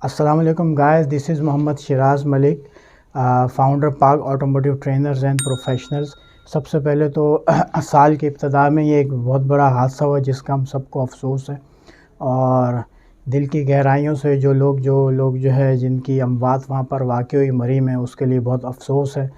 अस्सलाम वालेकुम guys, this is Mohammad Shiraz Malik, founder Pak automotive trainers and professionals. सबसे पहले तो साल की इब्तिदा में ये एक बहुत बड़ा हादसा हुआ जिसका हम सबको अफसोस है। और दिल की गहराइयों से जो लोग है जिनकी अमवात वहाँ पर वाक़ई हुई मरी में, उसके लिए बहुत अफसोस है।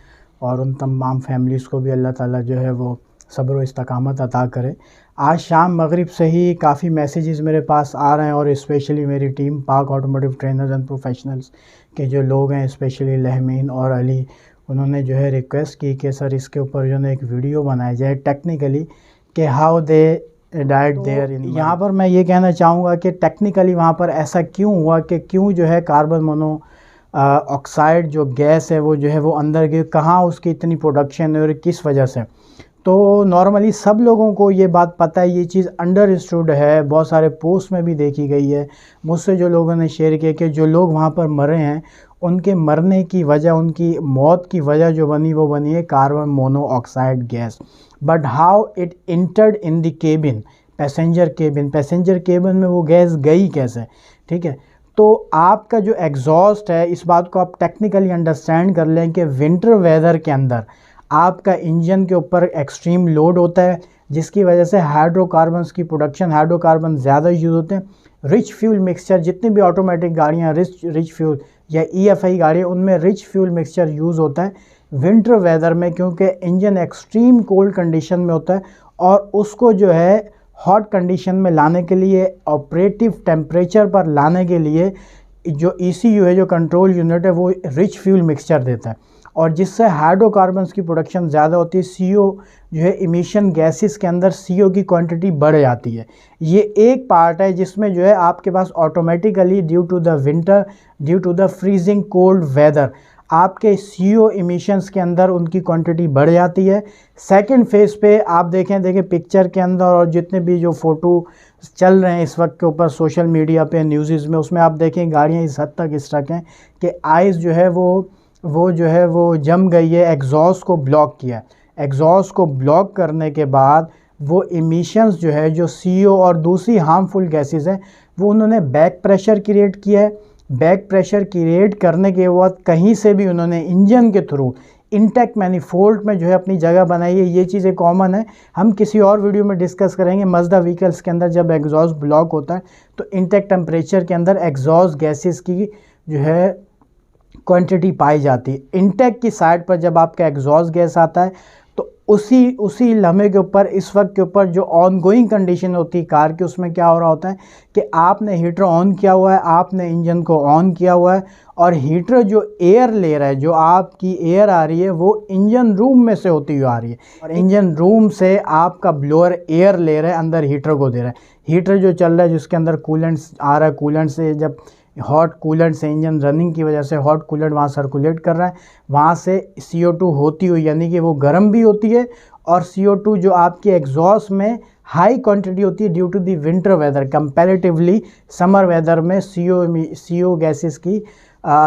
और उन तमाम फैमिलीज़ को भी अल्लाह ताला जो है वो सब्र व इस्तकामत अता करे। आज शाम मगरिब से ही काफ़ी मैसेजेस मेरे पास आ रहे हैं, और स्पेशली मेरी टीम पाक ऑटोमोटिव ट्रेनर्स एंड प्रोफेशनल्स के जो लोग हैं, स्पेशली लहमीन और अली, उन्होंने जो है रिक्वेस्ट की कि सर इसके ऊपर जो है एक वीडियो बनाया जाए टेक्निकली कि how they died there in. यहाँ पर मैं ये कहना चाहूँगा कि टेक्निकली वहाँ पर ऐसा क्यों हुआ कि क्यों जो है कार्बन मोनो ऑक्साइड जो गैस है वो जो है वो अंदर गिर, कहाँ उसकी इतनी प्रोडक्शन है और किस वजह से। तो नॉर्मली सब लोगों को ये बात पता है, ये चीज़ अंडरस्टूड है, बहुत सारे पोस्ट में भी देखी गई है। मुझसे जो लोगों ने शेयर किया कि जो लोग वहाँ पर मरे हैं उनके मरने की वजह, उनकी मौत की वजह जो बनी वो बनी है carbon monoxide gas. But how it entered in the cabin, passenger cabin में वो गैस गई कैसे, ठीक है। तो आपका जो एग्जॉस्ट है, इस बात को आप टेक्निकली अंडरस्टैंड कर लें कि विंटर वेदर के अंदर आपका इंजन के ऊपर एक्सट्रीम लोड होता है, जिसकी वजह से हाइड्रोकार्बन्स की प्रोडक्शन, हाइड्रोकार्बन ज़्यादा यूज़ होते हैं। रिच फ्यूल मिक्सचर, जितनी भी ऑटोमेटिक गाड़ियाँ रिच फ्यूल या EFI गाड़ियाँ, उनमें रिच फ्यूल मिक्सचर यूज़ होता है विंटर वेदर में, क्योंकि इंजन एक्सट्रीम कोल्ड कंडीशन में होता है और उसको जो है हॉट कंडीशन में लाने के लिए, ऑपरेटिव टेम्परेचर पर लाने के लिए जो ECU है, जो कंट्रोल यूनिट है, वो रिच फ्यूल मिक्सचर देता है, और जिससे हाइड्रोकार्बन्स की प्रोडक्शन ज़्यादा होती है। CO जो है इमिशन गैसेस के अंदर CO की क्वांटिटी बढ़ जाती है। ये एक पार्ट है जिसमें जो है आपके पास automatically due to the winter, due to the freezing cold weather, आपके CO इमिशंस के अंदर उनकी क्वांटिटी बढ़ जाती है। सेकंड फेज़ पे आप देखें पिक्चर के अंदर, और जितने भी जो फ़ोटो चल रहे हैं इस वक्त के ऊपर सोशल मीडिया पे, न्यूज़ में, उसमें आप देखें गाड़ियाँ इस हद तक स्टक हैं कि आइस जो है वो जो है वो जम गई है, एग्जॉस्ट को ब्लॉक किया। एग्जॉस्ट को ब्लॉक करने के बाद वो इमिशंस जो है, जो CO और दूसरी हार्मफुल गैसेस हैं, वो उन्होंने बैक प्रेशर क्रिएट किया है। बैक प्रेशर क्रिएट करने के बाद कहीं से भी उन्होंने इंजन के थ्रू इंटेक मैनिफोल्ड में जो है अपनी जगह बनाई है। ये चीज़ें कॉमन है, हम किसी और वीडियो में डिस्कस करेंगे। मज़दा व्हीकल्स के अंदर जब एग्जॉस्ट ब्लॉक होता है तो इंटेक टेम्परेचर के अंदर एग्जॉस्ट गैसेस की जो है क्वांटिटी पाई जाती है। इंटेक की साइड पर जब आपका एग्जॉस्ट गैस आता है तो उसी लम्हे के ऊपर, इस वक्त के ऊपर जो ऑन गोइंग कंडीशन होती है कार की, उसमें क्या हो रहा होता है कि आपने हीटर ऑन किया हुआ है, आपने इंजन को ऑन किया हुआ है, और हीटर जो एयर ले रहा है, जो आपकी एयर आ रही है वो इंजन रूम में से होती हुई आ रही है, और इंजन रूम से आपका ब्लोअर एयर ले रहा है, अंदर हीटर को दे रहा है। हीटर जो चल रहा है जिसके अंदर कूलेंट आ रहा है, कूलेंट से जब हॉट कूलेंट से, इंजन रनिंग की वजह से हॉट कूलेंट वहाँ सर्कुलेट कर रहा है, वहाँ से CO2 होती हुई, यानी कि वो गर्म भी होती है, और CO2 जो आपके एग्जॉस्ट में हाई क्वांटिटी होती है due to the winter weather. Comparatively summer weather में CO गैसेस की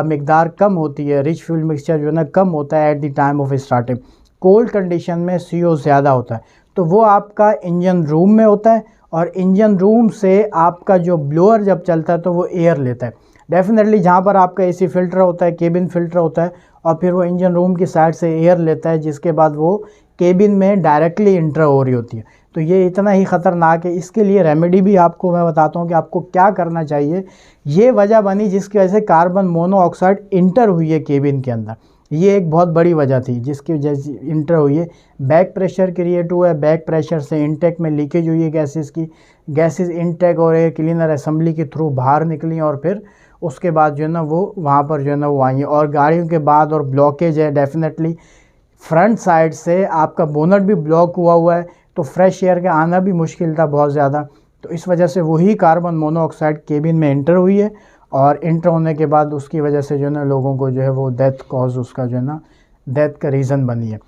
मिकदार कम होती है, रिच फ्यूल मिक्सचर जो है ना कम होता है at the time of starting. Cold condition में CO ज़्यादा होता है, तो वो आपका इंजन रूम में होता है, और इंजन रूम से आपका जो ब्लोअर जब चलता है तो वो एयर लेता है। डेफिनेटली जहाँ पर आपका AC फिल्टर होता है, केबिन फिल्टर होता है, और फिर वो इंजन रूम की साइड से एयर लेता है, जिसके बाद वो केबिन में डायरेक्टली इंटर हो रही होती है। तो ये इतना ही ख़तरनाक है। इसके लिए रेमेडी भी आपको मैं बताता हूँ कि आपको क्या करना चाहिए। ये वजह बनी जिसकी वजह से कार्बन मोनोऑक्साइड इंटर हुई है केबिन के अंदर, ये एक बहुत बड़ी वजह थी जिसकी वजह से इंटर हुई है। बैक प्रेशर क्रिएट हुआ है, बैक प्रेशर से इंटेक में लीकेज हुई है गैसेस की, गैसेस इंटेक और एयर क्लीनर असेंबली के थ्रू बाहर निकली, और फिर उसके बाद जो है ना वो वहाँ पर जो है ना वो आई है। और गाड़ियों के बाद और ब्लॉकेज है, डेफिनेटली फ्रंट साइड से आपका बोनट भी ब्लॉक हुआ है, तो फ्रेश एयर का आना भी मुश्किल था बहुत ज़्यादा। तो इस वजह से वही कार्बन मोनोऑक्साइड केबिन में इंटर हुई है, और इंटर होने के बाद उसकी वजह से जो है ना लोगों को जो है वो डेथ कॉज, उसका जो है ना डेथ का रीज़न बनी है।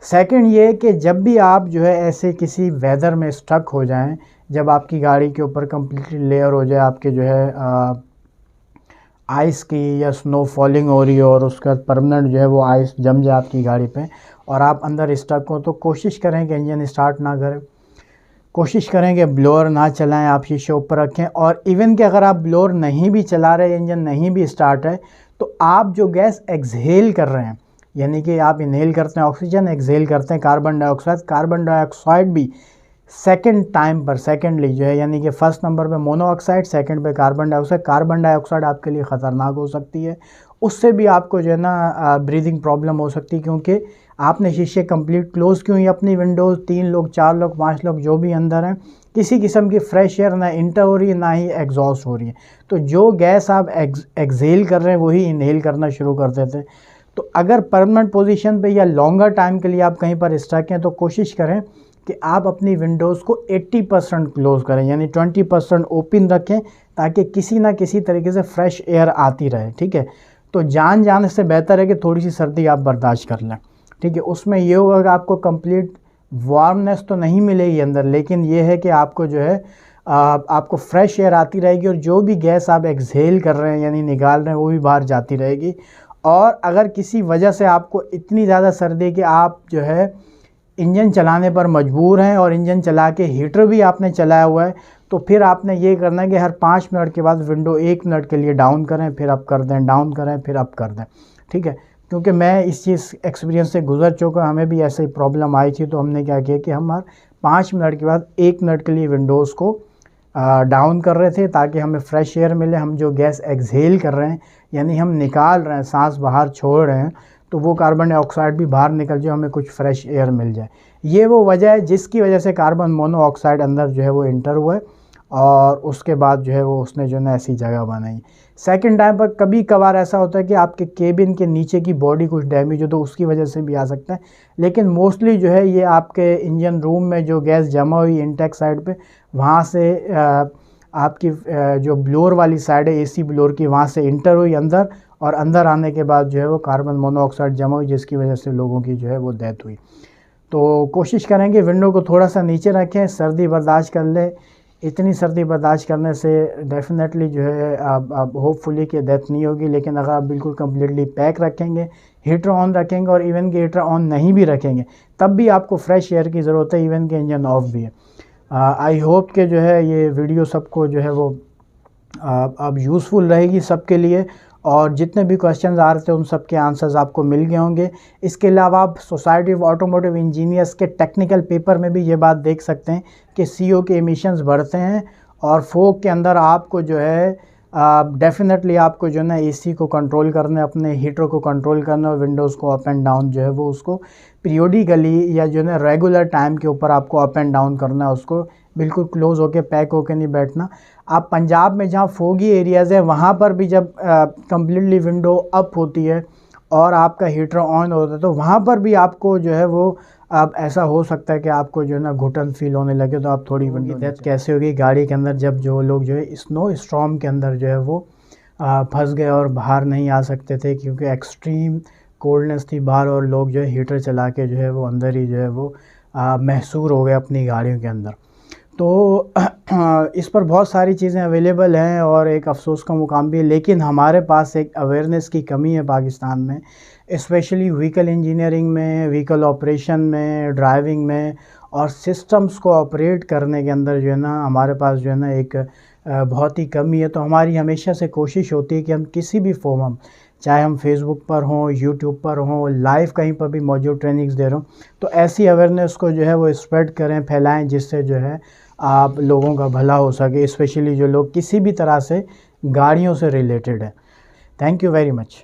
सेकंड ये कि जब भी आप जो है ऐसे किसी वेदर में स्टक हो जाएं, जब आपकी गाड़ी के ऊपर कम्प्लीटली लेयर हो जाए, आपके जो है आइस की या स्नो फॉलिंग हो रही हो, और उसका परमानेंट जो है वो आइस जम जाए आपकी गाड़ी पे, और आप अंदर स्टक हो, तो कोशिश करें कि इंजन स्टार्ट ना करें। कोशिश करें कि ब्लोअर ना चलाएं, आप शीशे ऊपर रखें। और इवन कि अगर आप ब्लोअर नहीं भी चला रहे, इंजन नहीं भी स्टार्ट है, तो आप जो गैस एक्सहेल कर रहे हैं, यानी कि आप इनहेल करते हैं ऑक्सीजन, एक्सहेल करते हैं कार्बन डाइऑक्साइड भी सेकंड टाइम पर सेकेंडली जो है, यानी कि फर्स्ट नंबर पे मोनोऑक्साइड, सेकंड पे कार्बन डाइऑक्साइड आपके लिए ख़तरनाक हो सकती है। उससे भी आपको जो है ना ब्रीदिंग प्रॉब्लम हो सकती है, क्योंकि आपने शीशे कंप्लीट क्लोज़ क्यों ही अपनी विंडोज़, 3 लोग 4 लोग 5 लोग जो भी अंदर हैं, किसी किस्म की फ्रेश एयर ना इंटर हो रही है ना ही एग्जॉस्ट हो रही है। तो जो गैस आप एक्सहेल कर रहे हैं वही इनहेल करना शुरू कर देते हैं। तो अगर परमानेंट पोजीशन पे या लॉन्गर टाइम के लिए आप कहीं पर स्टक हैं, तो कोशिश करें कि आप अपनी विंडोज़ को 80% क्लोज़ करें, यानी 20% ओपन रखें, ताकि किसी ना किसी तरीके से फ्रेश एयर आती रहे। ठीक है, तो जान जाने से बेहतर है कि थोड़ी सी सर्दी आप बर्दाश्त कर लें। ठीक है, उसमें ये होगा कि आपको कंप्लीट वार्मनेस तो नहीं मिलेगी अंदर, लेकिन ये है कि आपको जो है आपको फ्रेश एयर आती रहेगी, और जो भी गैस आप एक्सहेल कर रहे हैं यानी निकाल रहे हैं वो भी बाहर जाती रहेगी। और अगर किसी वजह से आपको इतनी ज़्यादा सर्दी कि आप जो है इंजन चलाने पर मजबूर हैं, और इंजन चला के हीटर भी आपने चलाया हुआ है, तो फिर आपने ये करना है कि हर 5 मिनट के बाद विंडो 1 मिनट के लिए डाउन करें, फिर अप कर दें, डाउन करें, फिर अप कर दें। ठीक है, क्योंकि मैं इस चीज़ एक्सपीरियंस से गुजर चुका, हमें भी ऐसे ही प्रॉब्लम आई थी। तो हमने क्या किया कि हम हर 5 मिनट के बाद 1 मिनट के लिए विंडोज़ को डाउन कर रहे थे, ताकि हमें फ्रेश एयर मिले। हम जो गैस एक्सहेल कर रहे हैं, यानी हम निकाल रहे हैं, सांस बाहर छोड़ रहे हैं, तो वो कार्बन डाइऑक्साइड भी बाहर निकल जाए, हमें कुछ फ्रेश एयर मिल जाए। ये वो वजह है जिसकी वजह से कार्बन मोनोऑक्साइड अंदर जो है वो इंटर हुआ है, और उसके बाद जो है वो उसने जो है ना ऐसी जगह बनाई। सेकंड टाइम पर कभी कभार ऐसा होता है कि आपके केबिन के नीचे की बॉडी कुछ डैमेज हो, तो उसकी वजह से भी आ सकता है। लेकिन मोस्टली जो है ये आपके इंजन रूम में जो गैस जमा हुई इंटेक साइड पे, वहाँ से आपकी जो ब्लोअर वाली साइड है एसी ब्लोअर की, वहाँ से इंटर हुई अंदर, और अंदर आने के बाद जो है वो कार्बन मोनोऑक्साइड जमा हुई, जिसकी वजह से लोगों की जो है वो डेथ हुई। तो कोशिश करेंगे विंडो को थोड़ा सा नीचे रखें, सर्दी बर्दाश्त कर ले। इतनी सर्दी बर्दाश्त करने से डेफिनेटली जो है आप होपफुली कि डेथ नहीं होगी। लेकिन अगर आप बिल्कुल कम्प्लीटली पैक रखेंगे, हीटर ऑन रखेंगे, और इवन कि हीटर ऑन नहीं भी रखेंगे, तब भी आपको फ्रेश एयर की ज़रूरत है, इवन कि इंजन ऑफ भी है। आई होप कि जो है ये वीडियो सबको जो है वो अब यूज़फुल रहेगी सबके लिए, और जितने भी क्वेश्चंस आ रहे थे उन सब के आंसर्स आपको मिल गए होंगे। इसके अलावा आप सोसाइटी ऑफ ऑटोमोटिव इंजीनियर्स के टेक्निकल पेपर में भी ये बात देख सकते हैं कि CO के एमिशंस बढ़ते हैं, और फोग के अंदर आपको जो है डेफिनेटली आपको जो है ना AC को कंट्रोल करना है, अपने हीटर को कंट्रोल करना है, और विंडोज़ को अप एंड डाउन जो है वो उसको पीरियोडिकली या जो है ना रेगुलर टाइम के ऊपर आपको अप एंड डाउन करना है, उसको बिल्कुल क्लोज़ होके पैक होके नहीं बैठना। आप पंजाब में जहाँ फोगी एरियाज़ है, वहाँ पर भी जब कम्प्लीटली विंडो अप होती है और आपका हीटर ऑन होता है, तो वहाँ पर भी आपको जो है वो अब ऐसा हो सकता है कि आपको जो है ना घुटन फील होने लगे, तो आप थोड़ी विंडो डेथ कैसे होगी गाड़ी के अंदर, जब जो लोग जो है स्नो स्टॉर्म के अंदर जो है वो फंस गए और बाहर नहीं आ सकते थे, क्योंकि एक्सट्रीम कोल्डनेस थी बाहर, और लोग जो है हीटर चला के जो है वो अंदर ही जो है वो महसूर हो गए अपनी गाड़ियों के अंदर। तो इस पर बहुत सारी चीज़ें अवेलेबल हैं, और एक अफ़सोस का मुकाम भी है, लेकिन हमारे पास एक अवेयरनेस की कमी है पाकिस्तान में, स्पेशली व्हीकल इंजीनियरिंग में, व्हीकल ऑपरेशन में, ड्राइविंग में, और सिस्टम्स को ऑपरेट करने के अंदर जो है ना हमारे पास जो है ना एक बहुत ही कमी है। तो हमारी हमेशा से कोशिश होती है कि हम किसी भी फॉर्म हम, चाहे हम फेसबुक पर हों, यूट्यूब पर हों, लाइव कहीं पर भी मौजूद ट्रेनिंग्स दे रहा हूँ, तो ऐसी अवेयरनेस को जो है वो स्प्रेड करें, फैलाएं, जिससे जो है आप लोगों का भला हो सके, स्पेशली जो लोग किसी भी तरह से गाड़ियों से रिलेटेड है। Thank you very much.